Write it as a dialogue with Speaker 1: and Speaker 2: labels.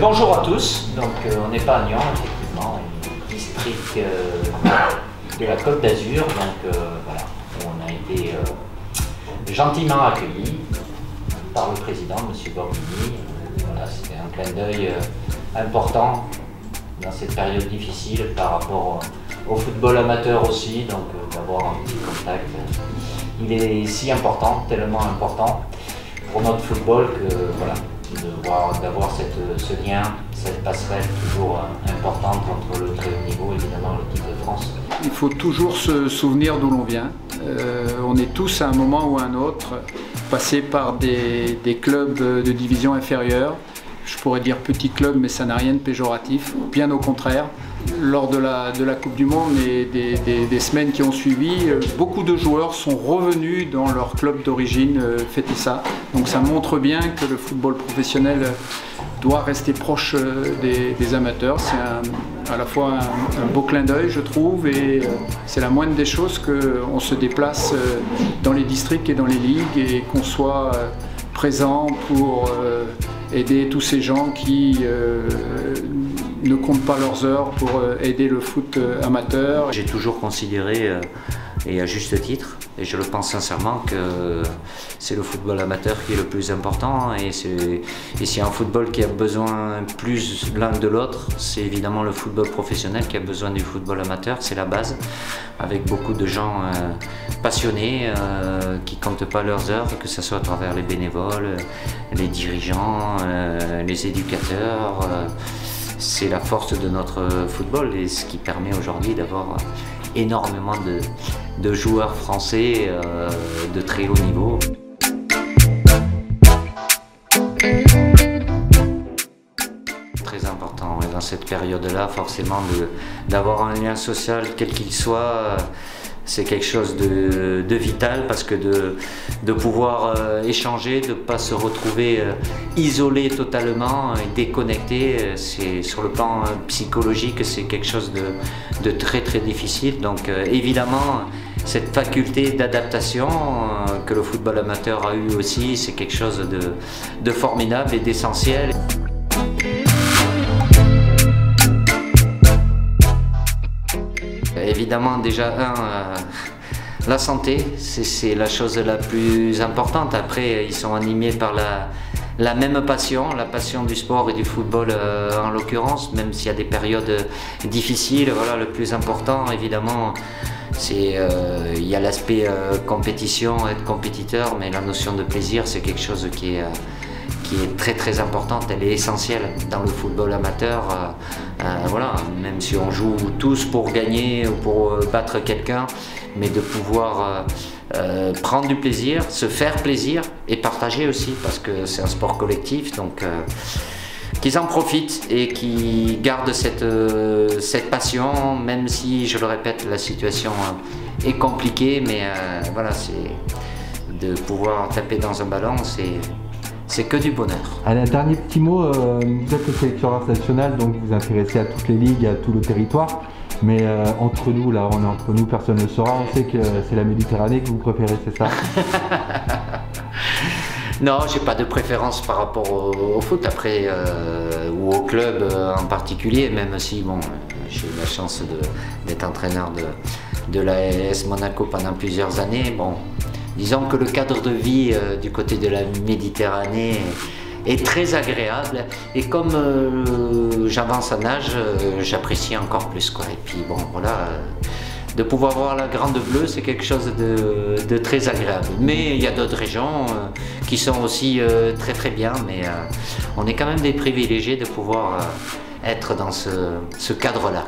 Speaker 1: Bonjour à tous, donc on n'est pas à Nyon, effectivement, un district de la Côte d'Azur, donc voilà, on a été gentiment accueillis par le président, M. Borghini. Voilà, c'était un clin d'œil important dans cette période difficile par rapport au football amateur aussi, donc d'avoir un petit contact. Il est si important, tellement important pour notre football que voilà, d'avoir ce lien, cette passerelle toujours importante entre le très haut niveau, évidemment, l'équipe de France.
Speaker 2: Il faut toujours se souvenir d'où l'on vient. On est tous à un moment ou à un autre passés par des clubs de division inférieure. Je pourrais dire petit club, mais ça n'a rien de péjoratif, bien au contraire. Lors de la Coupe du Monde et des semaines qui ont suivi, beaucoup de joueurs sont revenus dans leur club d'origine fêter ça. Donc ça montre bien que le football professionnel doit rester proche des amateurs. C'est à la fois un beau clin d'œil, je trouve, et c'est la moindre des choses qu'on se déplace dans les districts et dans les ligues et qu'on soit présent pour aider tous ces gens qui ne comptent pas leurs heures pour aider le foot amateur.
Speaker 3: J'ai toujours considéré, et à juste titre, et je le pense sincèrement, que c'est le football amateur qui est le plus important, et s'il y a un football qui a besoin plus l'un de l'autre, c'est évidemment le football professionnel qui a besoin du football amateur, c'est la base, avec beaucoup de gens passionnés qui ne comptent pas leurs heures, que ce soit à travers les bénévoles, les dirigeants, les éducateurs. C'est la force de notre football et ce qui permet aujourd'hui d'avoir énormément de joueurs français de très haut niveau. Très important dans cette période-là, forcément, d'avoir un lien social quel qu'il soit. C'est quelque chose de vital parce que de pouvoir échanger, de ne pas se retrouver isolé totalement et déconnecté, sur le plan psychologique, c'est quelque chose de très très difficile. Donc évidemment, cette faculté d'adaptation que le football amateur a eu aussi, c'est quelque chose de formidable et d'essentiel. Évidemment, déjà, la santé, c'est la chose la plus importante. Après, ils sont animés par la même passion, la passion du sport et du football en l'occurrence, même s'il y a des périodes difficiles. Voilà, le plus important, évidemment, il y a l'aspect compétition, être compétiteur, mais la notion de plaisir, c'est quelque chose qui est très très importante, elle est essentielle dans le football amateur. Voilà, même si on joue tous pour gagner ou pour battre quelqu'un, mais de pouvoir prendre du plaisir, se faire plaisir et partager aussi, parce que c'est un sport collectif, donc qu'ils en profitent et qui gardent cette passion, même si, je le répète, la situation est compliquée, mais voilà, c'est de pouvoir taper dans un ballon, c'est que du bonheur.
Speaker 4: Un dernier petit mot, vous êtes le sélectionneur national, donc vous vous intéressez à toutes les ligues, à tout le territoire, mais entre nous, là, on est entre nous, personne ne le saura, on sait que c'est la Méditerranée que vous préférez, c'est ça?
Speaker 3: Non, j'ai pas de préférence par rapport au foot, après, ou au club en particulier, même si, bon, j'ai eu la chance d'être entraîneur de l'AS Monaco pendant plusieurs années. Bon, disons que le cadre de vie du côté de la Méditerranée est très agréable et comme j'avance en âge, j'apprécie encore plus, quoi. Et puis bon, voilà, de pouvoir voir la Grande Bleue, c'est quelque chose de très agréable. Mais il y a d'autres régions qui sont aussi très très bien, mais on est quand même des privilégiés de pouvoir être dans ce cadre-là.